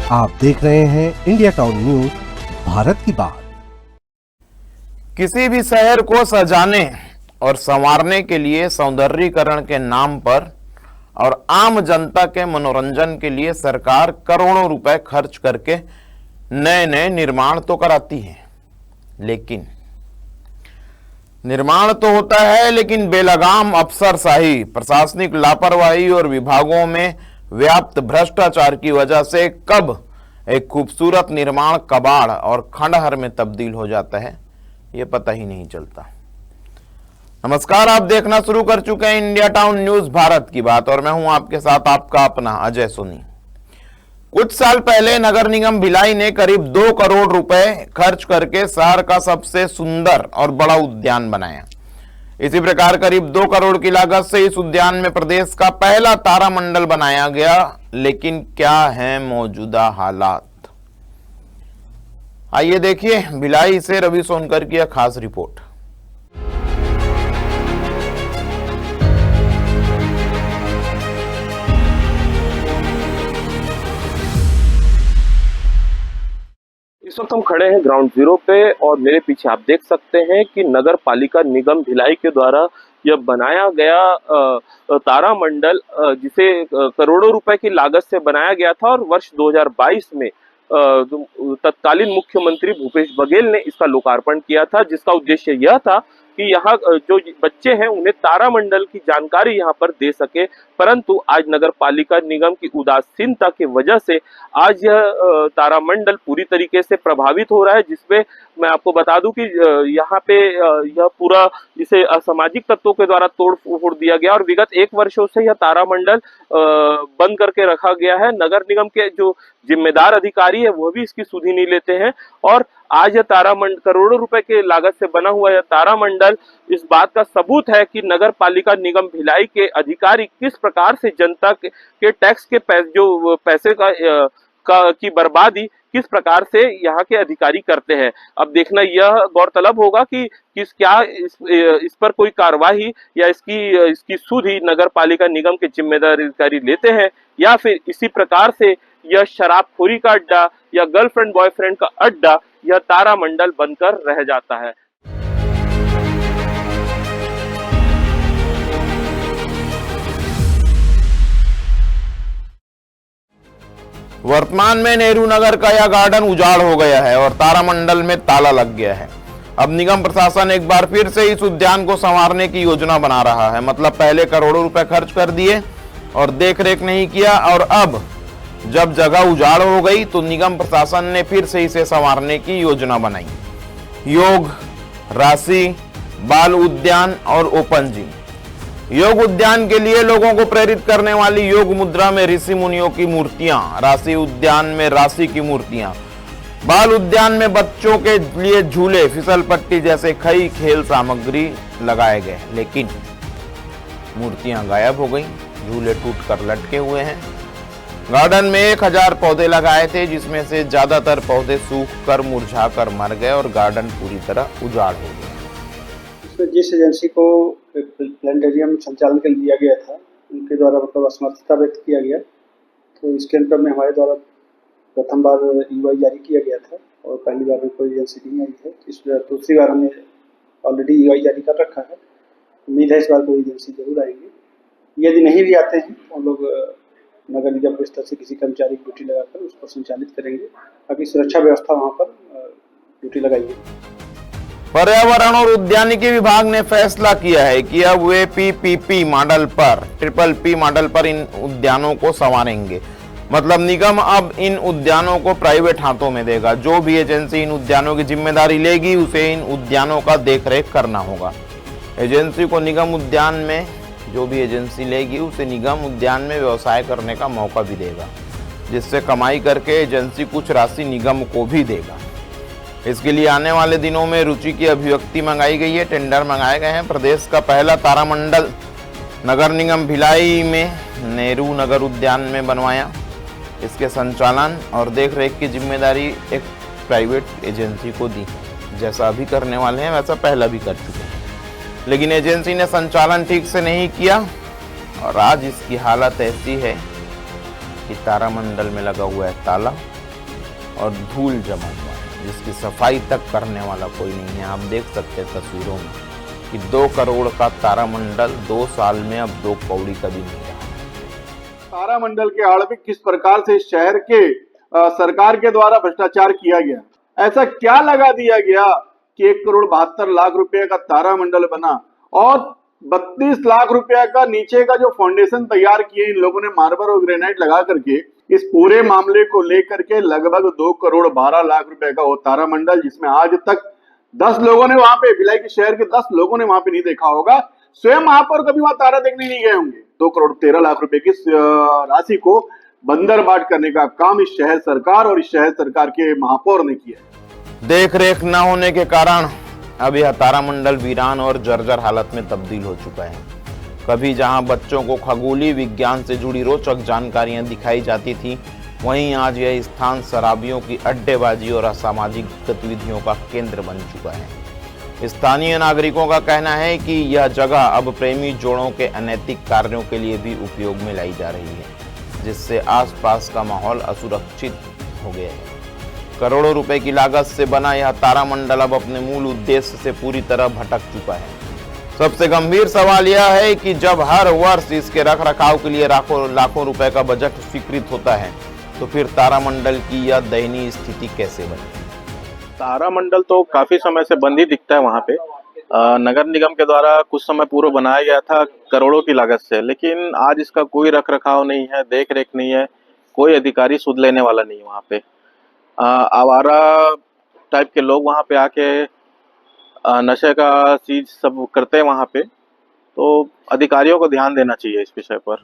आप देख रहे हैं इंडिया टाउन न्यूज, भारत की बात। किसी भी शहर को सजाने और संवारने के लिए सौंदर्यीकरण के नाम पर और आम जनता के मनोरंजन के लिए सरकार करोड़ों रुपए खर्च करके नए नए निर्माण तो कराती है, लेकिन निर्माण तो होता है लेकिन बेलगाम अफसरशाही, प्रशासनिक लापरवाही और विभागों में व्याप्त भ्रष्टाचार की वजह से कब एक खूबसूरत निर्माण कबाड़ और खंडहर में तब्दील हो जाता है, ये पता ही नहीं चलता। नमस्कार, आप देखना शुरू कर चुके हैं इंडिया टाउन न्यूज भारत की बात और मैं हूं आपके साथ आपका अपना अजय सोनी। कुछ साल पहले नगर निगम भिलाई ने करीब 2 करोड़ रुपए खर्च करके शहर का सबसे सुंदर और बड़ा उद्यान बनाया। इसी प्रकार करीब 2 करोड़ की लागत से इस उद्यान में प्रदेश का पहला तारामंडल बनाया गया, लेकिन क्या है मौजूदा हालात, आइए देखिए भिलाई से रवि सोनकर की यह खास रिपोर्ट। इस वक्त हम खड़े हैं ग्राउंड जीरो पे और मेरे पीछे आप देख सकते हैं कि नगर पालिका निगम भिलाई के द्वारा यह बनाया गया तारामंडल, जिसे करोड़ों रुपए की लागत से बनाया गया था और वर्ष 2022 में तत्कालीन मुख्यमंत्री भूपेश बघेल ने इसका लोकार्पण किया था, जिसका उद्देश्य यह था कि यहाँ जो बच्चे हैं उन्हें तारामंडल की जानकारी यहाँ पर दे सके। परंतु आज नगर पालिका निगम की उदासीनता की वजह से आज यह तारामंडल पूरी तरीके से प्रभावित हो रहा है, जिसमें मैं आपको बता दूं कि यहाँ पे यह पूरा इसे असामाजिक तत्वों के द्वारा तोड़ फोड़ दिया गया और विगत 1 वर्षों से यह तारामंडल बंद करके रखा गया है। नगर निगम के जो जिम्मेदार अधिकारी है वह भी इसकी सुधि नहीं लेते हैं और आज यह तारामंडल करोड़ों रुपए के लागत से बना हुआ यह तारामंडल इस बात का सबूत है कि नगर पालिका निगम भिलाई के अधिकारी किस प्रकार से जनता के टैक्स के पैसे की बर्बादी किस प्रकार से यहाँ के अधिकारी करते हैं। अब देखना यह गौरतलब होगा कि क्या इस पर कोई कार्यवाही या इसकी सुधि नगर पालिका निगम के जिम्मेदार अधिकारी लेते हैं या फिर इसी प्रकार से यह शराबखोरी का अड्डा या गर्लफ्रेंड बॉयफ्रेंड का अड्डा यह तारामंडल बनकर रह जाता है। वर्तमान में नेहरू नगर का यह गार्डन उजाड़ हो गया है और तारामंडल में ताला लग गया है। अब निगम प्रशासन एक बार फिर से इस उद्यान को संवारने की योजना बना रहा है। मतलब पहले करोड़ों रुपए खर्च कर दिए और देखरेख नहीं किया और अब जब जगह उजाड़ हो गई तो निगम प्रशासन ने फिर से इसे संवारने की योजना बनाई। योग, राशि, बाल उद्यान और ओपन जिम। योग उद्यान के लिए लोगों को प्रेरित करने वाली योग मुद्रा में ऋषि मुनियों की मूर्तियां, राशि उद्यान में राशि की मूर्तियां, बाल उद्यान में बच्चों के लिए झूले, फिसल पट्टी जैसे कई खेल सामग्री लगाए गए, लेकिन मूर्तियां गायब हो गई, झूले टूट कर लटके हुए हैं। गार्डन में 1000 पौधे लगाए थे, जिसमें से ज्यादातर पौधे सूख कर मुरझा कर मर गए और गार्डन पूरी तरह उजाड़ हो गया। जिस एजेंसी को प्लानिटेरियम संचालन के लिए दिया गया था उनके द्वारा मतलब असमर्थता व्यक्त किया गया, तो इसके अंतर में हमारे द्वारा प्रथम बार ईवाई जारी किया गया था और पहली बार में कोई एजेंसी नहीं आई है। इस दूसरी बार हमने ऑलरेडी ईवाई जारी कर रखा है। उम्मीद है इस बार कोई एजेंसी जरूर आएंगे। यदि नहीं भी आते हैं तो हम लोग नगर निगम के स्तर से किसी कर्मचारी की ड्यूटी लगाकर उसको संचालित करेंगे, ताकि सुरक्षा व्यवस्था वहाँ पर ड्यूटी लगाएंगे। पर्यावरण और उद्यानिकी विभाग ने फैसला किया है कि अब वे PPP मॉडल पर, PPP मॉडल पर इन उद्यानों को संवारेंगे। मतलब निगम अब इन उद्यानों को प्राइवेट हाथों में देगा। जो भी एजेंसी इन उद्यानों की जिम्मेदारी लेगी उसे इन उद्यानों का देखरेख करना होगा। एजेंसी को निगम उद्यान में, जो भी एजेंसी लेगी उसे निगम उद्यान में व्यवसाय करने का मौका भी देगा, जिससे कमाई करके एजेंसी कुछ राशि निगम को भी देगा। इसके लिए आने वाले दिनों में रुचि की अभिव्यक्ति मंगाई गई है, टेंडर मंगाए गए हैं। प्रदेश का पहला तारामंडल नगर निगम भिलाई में नेहरू नगर उद्यान में बनवाया। इसके संचालन और देखरेख की जिम्मेदारी एक प्राइवेट एजेंसी को दी। जैसा अभी करने वाले हैं वैसा पहला भी कर चुके हैं, लेकिन एजेंसी ने संचालन ठीक से नहीं किया और आज इसकी हालत ऐसी है कि तारामंडल में लगा हुआ है ताला और धूल जमा हुआ है, जिसकी सफाई तक करने वाला कोई नहीं है। आप देख सकते हैं तस्वीरों में कि 2 करोड़ का तारामंडल 2 साल में अब 2 कौड़ी का भी नहीं रहा। तारामंडल के आड़ में किस प्रकार से शहर के सरकार के द्वारा भ्रष्टाचार किया गया, ऐसा क्या लगा दिया गया कि 1 करोड़ 72 लाख रुपए का तारामंडल बना और 32 लाख रुपए का नीचे का जो फाउंडेशन तैयार किए इन लोगों ने मार्बल और ग्रेनाइट लगा करके इस पूरे मामले को लेकर के लगभग 2 करोड़ 12 लाख रुपए का वो तारामंडल, जिसमें आज तक 10 लोगों ने वहां पे भिलाई के शहर के 10 लोगों ने वहां पे नहीं देखा होगा, स्वयं वहां पर कभी वहां तारा देखने नहीं गए होंगे। 2 करोड़ 13 लाख रुपए की राशि को बंदरबाट करने का काम इस शहर सरकार और इस शहर सरकार के महापौर ने किया है। देख रेख न होने के कारण अब यह तारामंडल वीरान और जर्जर हालत में तब्दील हो चुका है। कभी जहां बच्चों को खगोलीय विज्ञान से जुड़ी रोचक जानकारियां दिखाई जाती थी, वहीं आज यह स्थान शराबियों की अड्डेबाजी और असामाजिक गतिविधियों का केंद्र बन चुका है। स्थानीय नागरिकों का कहना है कि यह जगह अब प्रेमी जोड़ों के अनैतिक कार्यों के लिए भी उपयोग में लाई जा रही है, जिससे आसपास का माहौल असुरक्षित हो गया है। करोड़ों रुपए की लागत से बना यह तारामंडल अब अपने मूल उद्देश्य से पूरी तरह भटक चुका है। सबसे गंभीर सवाल यह है कि जब हर वर्ष इसके रखरखाव के लिए लाखों रुपए का बजट स्वीकृत होता है, तो फिर तारामंडल की यह दयनीय स्थिति कैसे बनी? तारामंडल तो काफी समय से बंद ही दिखता है वहाँ पे। नगर निगम के द्वारा कुछ समय पूर्व बनाया गया था करोड़ों की लागत से, लेकिन आज इसका कोई रखरखाव नहीं है, देख रेख नहीं है, कोई अधिकारी सुध लेने वाला नहीं है वहाँ पे। आवारा टाइप के लोग वहाँ पे आके नशे का चीज सब करते हैं वहाँ पे, तो अधिकारियों को ध्यान देना चाहिए इस विषय पर।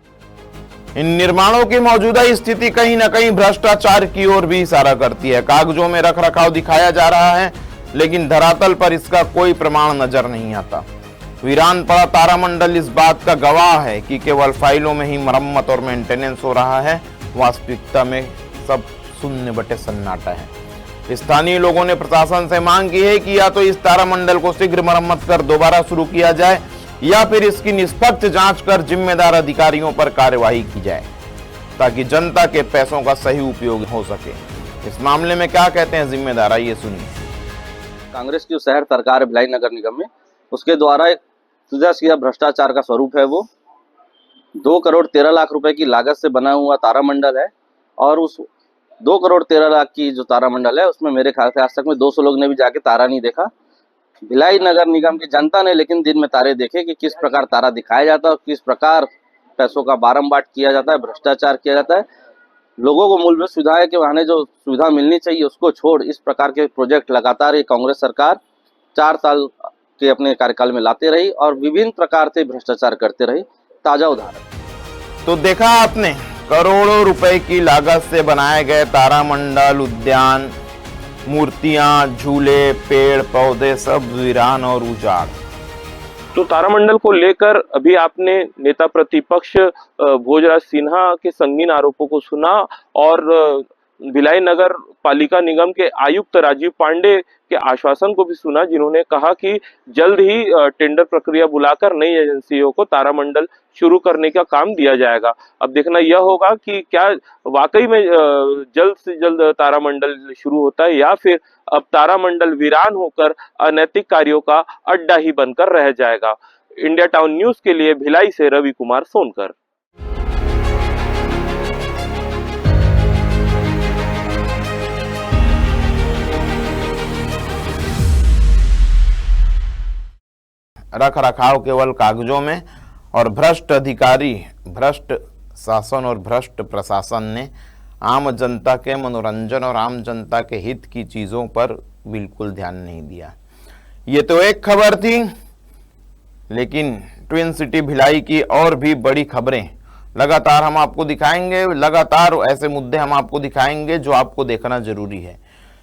इन निर्माणों की मौजूदा स्थिति कहीं न कहीं भ्रष्टाचार की ओर भी इशारा करती है। कागजों में रखरखाव दिखाया जा रहा है, लेकिन धरातल पर इसका कोई प्रमाण नजर नहीं आता। वीरान पड़ा तारामंडल इस बात का गवाह है कि केवल फाइलों में ही मरम्मत और मेंटेनेंस हो रहा है, वास्तविकता में सब शून्य बटे सन्नाटा है। स्थानीय लोगों ने प्रशासन से मांग की है कि या तो इस तारामंडल को शीघ्र मरम्मत कर दोबारा शुरू किया जाए, या फिर इसकी निष्पक्ष जांच कर जिम्मेदार अधिकारियों पर कार्यवाही की जाए, ताकि जनता के पैसों का सही उपयोग हो सके। इस मामले में क्या कहते हैं जिम्मेदार, आइए सुनिए। कांग्रेस की शहर सरकार है भिलाई नगर निगम में, उसके द्वारा एक सीधा भ्रष्टाचार का स्वरूप है। वो 2 करोड़ 13 लाख रुपए की लागत से बना हुआ तारामंडल है, और उस 2 करोड़ 13 लाख की जो तारामंडल है उसमें मेरे ख्याल से आज तक में 200 लोग ने भी जाके तारा नहीं देखा। भिलाई नगर निगम की जनता ने लेकिन दिन में तारे देखे कि किस प्रकार तारा दिखाया जाता है और किस प्रकार पैसों का बारंबार किया जाता है, भ्रष्टाचार किया जाता है। लोगों को मूलभूत सुविधाएं कि वहाँ जो सुविधा मिलनी चाहिए उसको छोड़ इस प्रकार के प्रोजेक्ट लगातार ये कांग्रेस सरकार 4 साल के अपने कार्यकाल में लाते रही और विभिन्न प्रकार से भ्रष्टाचार करते रही। ताजा उदाहरण तो देखा आपने, करोड़ों रुपए की लागत से बनाए गए तारामंडल, उद्यान, मूर्तियां, झूले, पेड़ पौधे सब वीरान और उजाड़। तो तारामंडल को लेकर अभी आपने नेता प्रतिपक्ष भोजराज सिन्हा के संगीन आरोपों को सुना और भिलाई नगर पालिका निगम के आयुक्त राजीव पांडे के आश्वासन को भी सुना, जिन्होंने कहा कि जल्द ही टेंडर प्रक्रिया बुलाकर नई एजेंसियों को तारामंडल शुरू करने का काम दिया जाएगा। अब देखना यह होगा कि क्या वाकई में जल्द से जल्द तारामंडल शुरू होता है, या फिर अब तारामंडल वीरान होकर अनैतिक कार्यों का अड्डा ही बनकर रह जाएगा। इंडिया टाउन न्यूज के लिए भिलाई से रवि कुमार सोनकर। रख रखाव केवल कागजों में, और भ्रष्ट अधिकारी, भ्रष्ट शासन और भ्रष्ट प्रशासन ने आम जनता के मनोरंजन और आम जनता के हित की चीज़ों पर बिल्कुल ध्यान नहीं दिया। ये तो एक खबर थी, लेकिन ट्विन सिटी भिलाई की और भी बड़ी खबरें लगातार हम आपको दिखाएंगे। लगातार ऐसे मुद्दे हम आपको दिखाएंगे जो आपको देखना जरूरी है।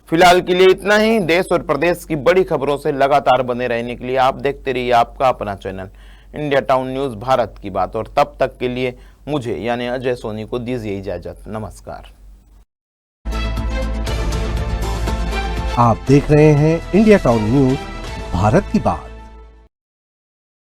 फिलहाल के लिए इतना ही। देश और प्रदेश की बड़ी खबरों से लगातार बने रहने के लिए आप देखते रहिए आपका अपना channel India town news Bharat की बात। और तब तक के लिए मुझे यानी अजय सोनी को दीजिए इजाजत। नमस्कार। आप देख रहे हैं इंडिया टाउन न्यूज भारत की बात।